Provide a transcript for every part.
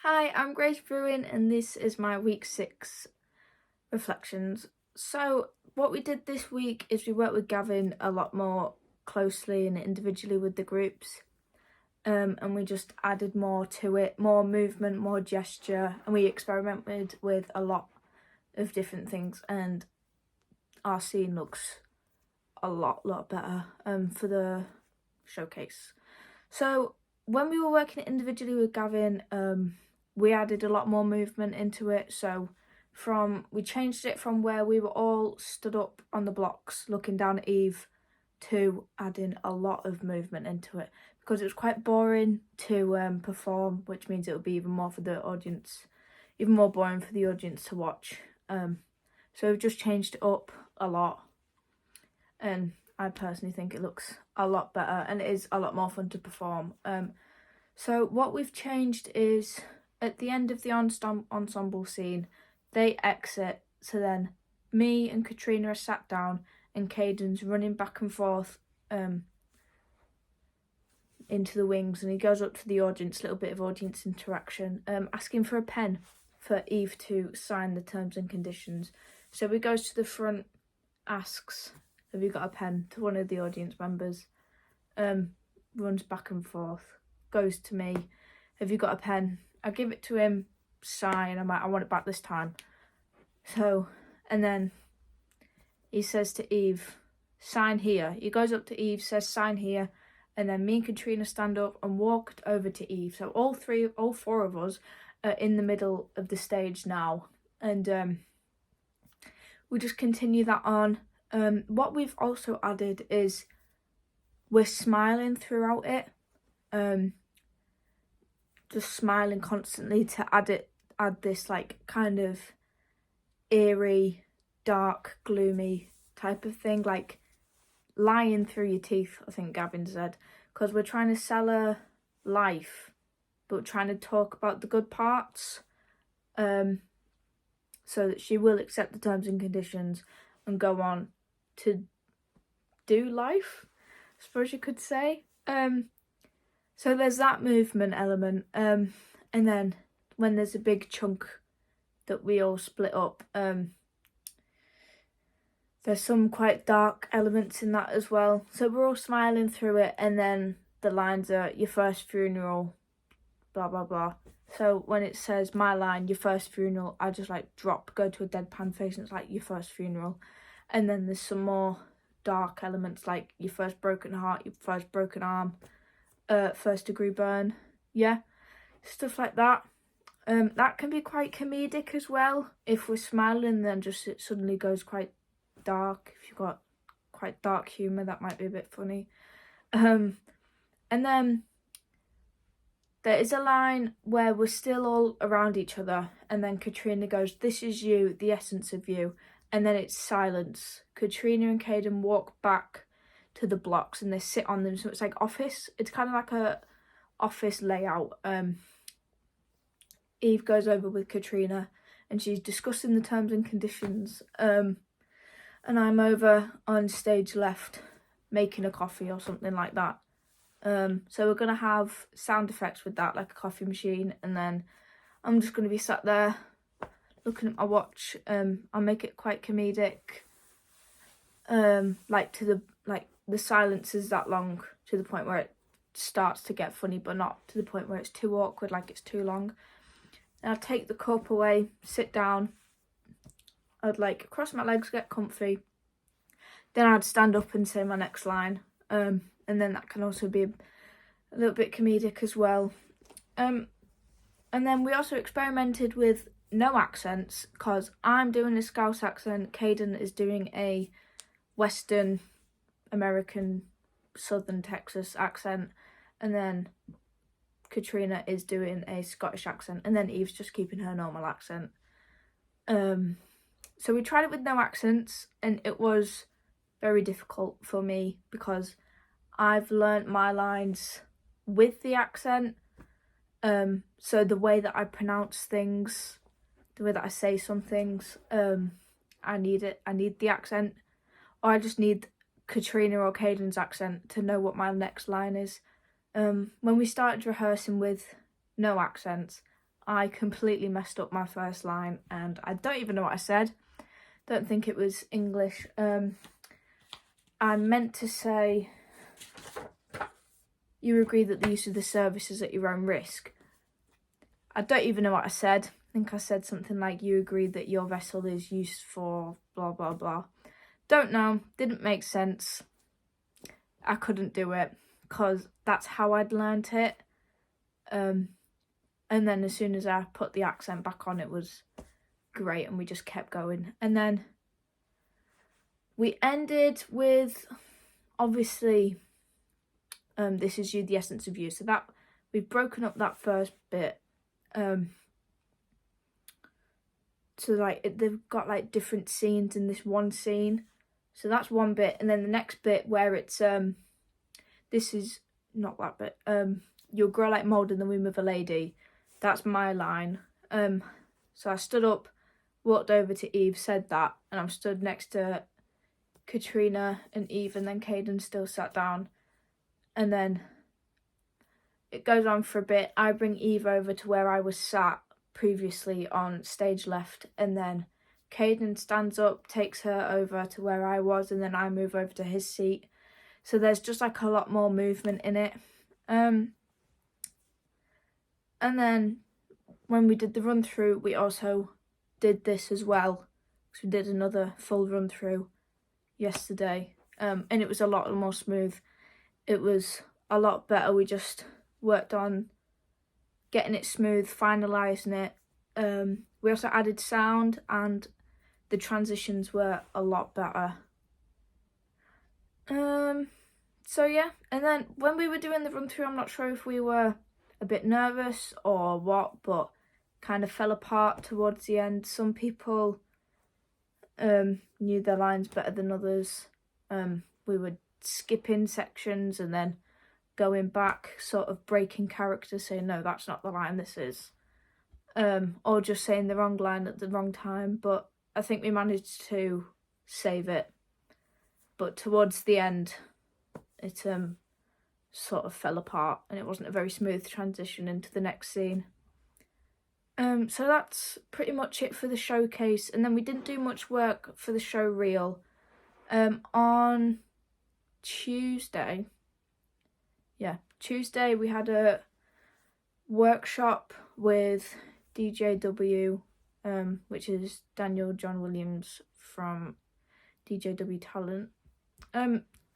Hi, I'm Grace Bruin and this is my week 6 reflections. So what we did this week is we worked with Gavin a lot more closely and individually with the groups, and we just added more to it, more movement, more gesture, and we experimented with a lot of different things, and our scene looks a lot better for the showcase. So when we were working individually with Gavin, we added a lot more movement into it. So we changed it from where we were all stood up on the blocks looking down at Eve to adding a lot of movement into it, because it was quite boring to perform, which means it would be even more for the audience, even more boring for the audience to watch. So we've just changed it up a lot, and I personally think it looks a lot better and it is a lot more fun to perform. So what we've changed is at the end of the ensemble scene, they exit, so then me and Katrina are sat down and Caden's running back and forth into the wings, and he goes up to the audience, a little bit of audience interaction, asking for a pen for Eve to sign the terms and conditions. So he goes to the front, asks, "Have you got a pen?" to one of the audience members, runs back and forth, goes to me, "Have you got a pen?" I give it to him, sign, I'm like, "I want it back this time." So, and then he says to Eve, "Sign here." He goes up to Eve, says, "Sign here," and then me and Katrina stand up and walked over to Eve. So all four of us are in the middle of the stage now, and we just continue that on. What we've also added is we're smiling throughout it, just smiling constantly to add this like kind of eerie, dark, gloomy type of thing, like lying through your teeth, I think Gavin said, because we're trying to sell her life but trying to talk about the good parts, so that she will accept the terms and conditions and go on to do life, I suppose you could say. So there's that movement element, and then when there's a big chunk that we all split up, there's some quite dark elements in that as well. So we're all smiling through it, and then the lines are "your first funeral," blah blah blah. So when it says my line, "your first funeral," I just like go to a deadpan face, and it's like "your first funeral." And then there's some more dark elements like "your first broken heart," "your first broken arm," "first degree burn," yeah, stuff like that. That can be quite comedic as well. If we're smiling, then just it suddenly goes quite dark. If you've got quite dark humour, that might be a bit funny. And then there is a line where we're still all around each other, and then Katrina goes, "This is you, the essence of you," and then it's silence. Katrina and Caden walk back to the blocks and they sit on them, so it's like office. It's kind of like a office layout. Eve goes over with Katrina and she's discussing the terms and conditions, and I'm over on stage left making a coffee or something like that. So we're gonna have sound effects with that, like a coffee machine, and then I'm just gonna be sat there looking at my watch. I'll make it quite comedic, like the silence is that long to the point where it starts to get funny, but not to the point where it's too awkward, like it's too long. And I'd take the cup away, sit down, I'd like cross my legs, get comfy, then I'd stand up and say my next line, and then that can also be a little bit comedic as well. And then we also experimented with no accents, because I'm doing a Scouse accent, Caden is doing a Western American Southern Texas accent, and then Katrina is doing a Scottish accent, and then Eve's just keeping her normal accent. So we tried it with no accents, and it was very difficult for me because I've learnt my lines with the accent. So the way that I pronounce things, the way that I say some things, I need the accent, or I just need Katrina or Caden's accent to know what my next line is. When we started rehearsing with no accents, I completely messed up my first line and I don't even know what I said. Don't think it was English. I meant to say, you agree that the use of the service is at your own risk. I don't even know what I said. I think I said something like, you agree that your vessel is used for blah, blah, blah. Don't know. Didn't make sense. I couldn't do it because that's how I'd learnt it. And then as soon as I put the accent back on, it was great and we just kept going. And then we ended with, obviously, this is you, the essence of you. So that we've broken up that first bit. So like they've got like different scenes in this one scene. So that's one bit, and then the next bit where it's this is not that bit. You'll grow like mold in the womb of a lady. That's my line. So I stood up, walked over to Eve, said that, and I'm stood next to Katrina and Eve, and then Caden still sat down. And then it goes on for a bit. I bring Eve over to where I was sat previously on stage left, and then Caden stands up, takes her over to where I was, and then I move over to his seat. So there's just like a lot more movement in it. And then when we did the run through, we also did this as well. So we did another full run through yesterday, and it was a lot more smooth. It was a lot better. We just worked on getting it smooth, finalising it. We also added sound and the transitions were a lot better. So yeah, and then when we were doing the run through, I'm not sure if we were a bit nervous or what, but kind of fell apart towards the end. Some people knew their lines better than others. We were skipping sections and then going back, sort of breaking character, saying no, that's not the line, this is, or just saying the wrong line at the wrong time. But I think we managed to save it. But towards the end, it sort of fell apart and it wasn't a very smooth transition into the next scene. So that's pretty much it for the showcase. And then we didn't do much work for the show reel. On Tuesday we had a workshop with DJW, which is Daniel John Williams from DJW Talent.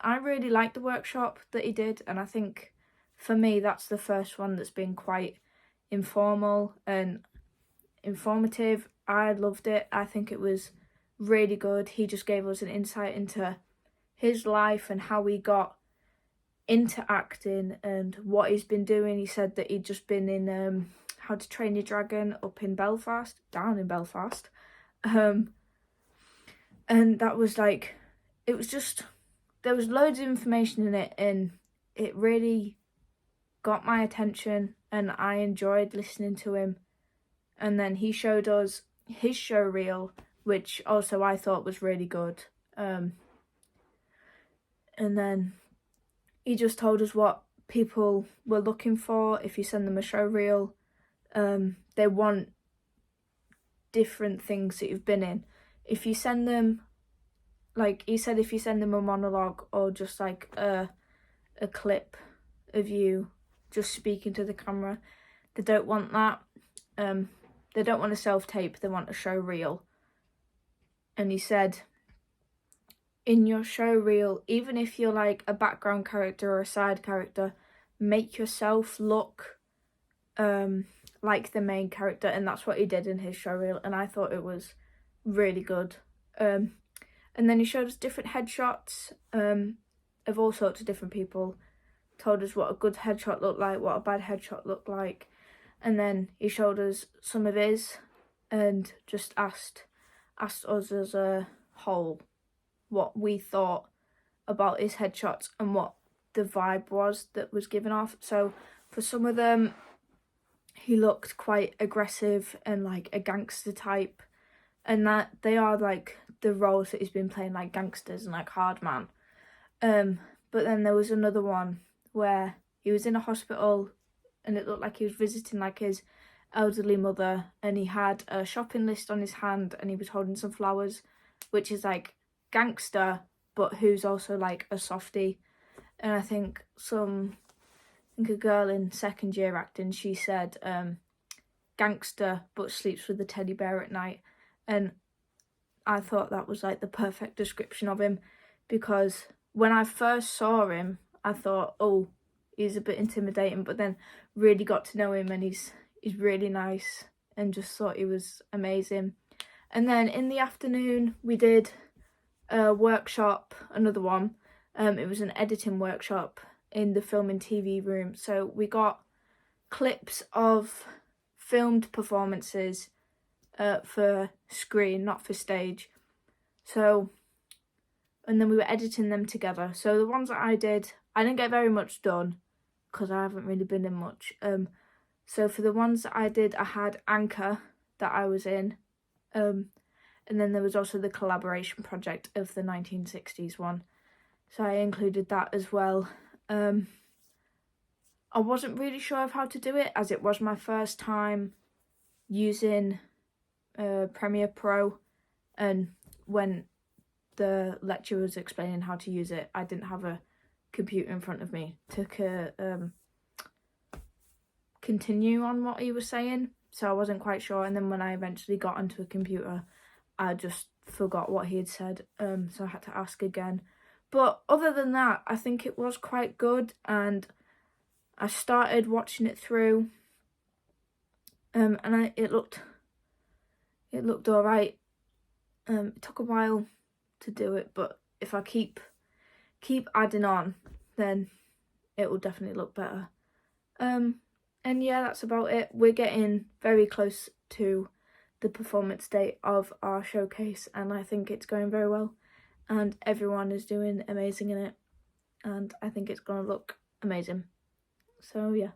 I really liked the workshop that he did, and I think for me that's the first one that's been quite informal and informative. I loved it. I think it was really good. He just gave us an insight into his life and how he got into acting and what he's been doing. He said that he'd just been in How to Train Your Dragon down in Belfast. And that was like, it was just, there was loads of information in it and it really got my attention and I enjoyed listening to him. And then he showed us his show reel, which also I thought was really good. And then he just told us what people were looking for. If you send them a show reel, they want different things that you've been in. If you send them, like he said, if you send them a monologue or just like a clip of you just speaking to the camera, they don't want that. They don't want a self-tape, they want a show reel. And he said, in your show reel, even if you're like a background character or a side character, make yourself look like the main character. And that's what he did in his show reel, and I thought it was really good. And then he showed us different headshots of all sorts of different people, told us what a good headshot looked like, what a bad headshot looked like, and then he showed us some of his and just asked us as a whole what we thought about his headshots and what the vibe was that was given off. So for some of them, he looked quite aggressive and like a gangster type, and that they are like the roles that he's been playing, like gangsters and like hard man. But then there was another one where he was in a hospital and it looked like he was visiting like his elderly mother, and he had a shopping list on his hand and he was holding some flowers, which is like gangster, but who's also like a softie. And I think a girl in second year acting, she said gangster but sleeps with a teddy bear at night. And I thought that was like the perfect description of him, because when I first saw him I thought, oh, he's a bit intimidating, but then really got to know him and he's really nice, and just thought he was amazing. And then in the afternoon we did a workshop, another one. It was an editing workshop in the film and TV room. So we got clips of filmed performances for screen, not for stage. So, and then we were editing them together. So the ones that I did, I didn't get very much done because I haven't really been in much. So for the ones that I did, I had Anchor that I was in. And then there was also the collaboration project of the 1960s one. So I included that as well. I wasn't really sure of how to do it, as it was my first time using Premiere Pro, and when the lecturer was explaining how to use it, I didn't have a computer in front of me to continue on what he was saying, so I wasn't quite sure. And then when I eventually got onto a computer, I just forgot what he had said, so I had to ask again. But other than that, I think it was quite good, and I started watching it through, and it looked alright. It took a while to do it, but if I keep adding on, then it will definitely look better. And yeah, that's about it. We're getting very close to the performance date of our showcase, and I think it's going very well, and everyone is doing amazing in it, and I think it's going to look amazing. So yeah.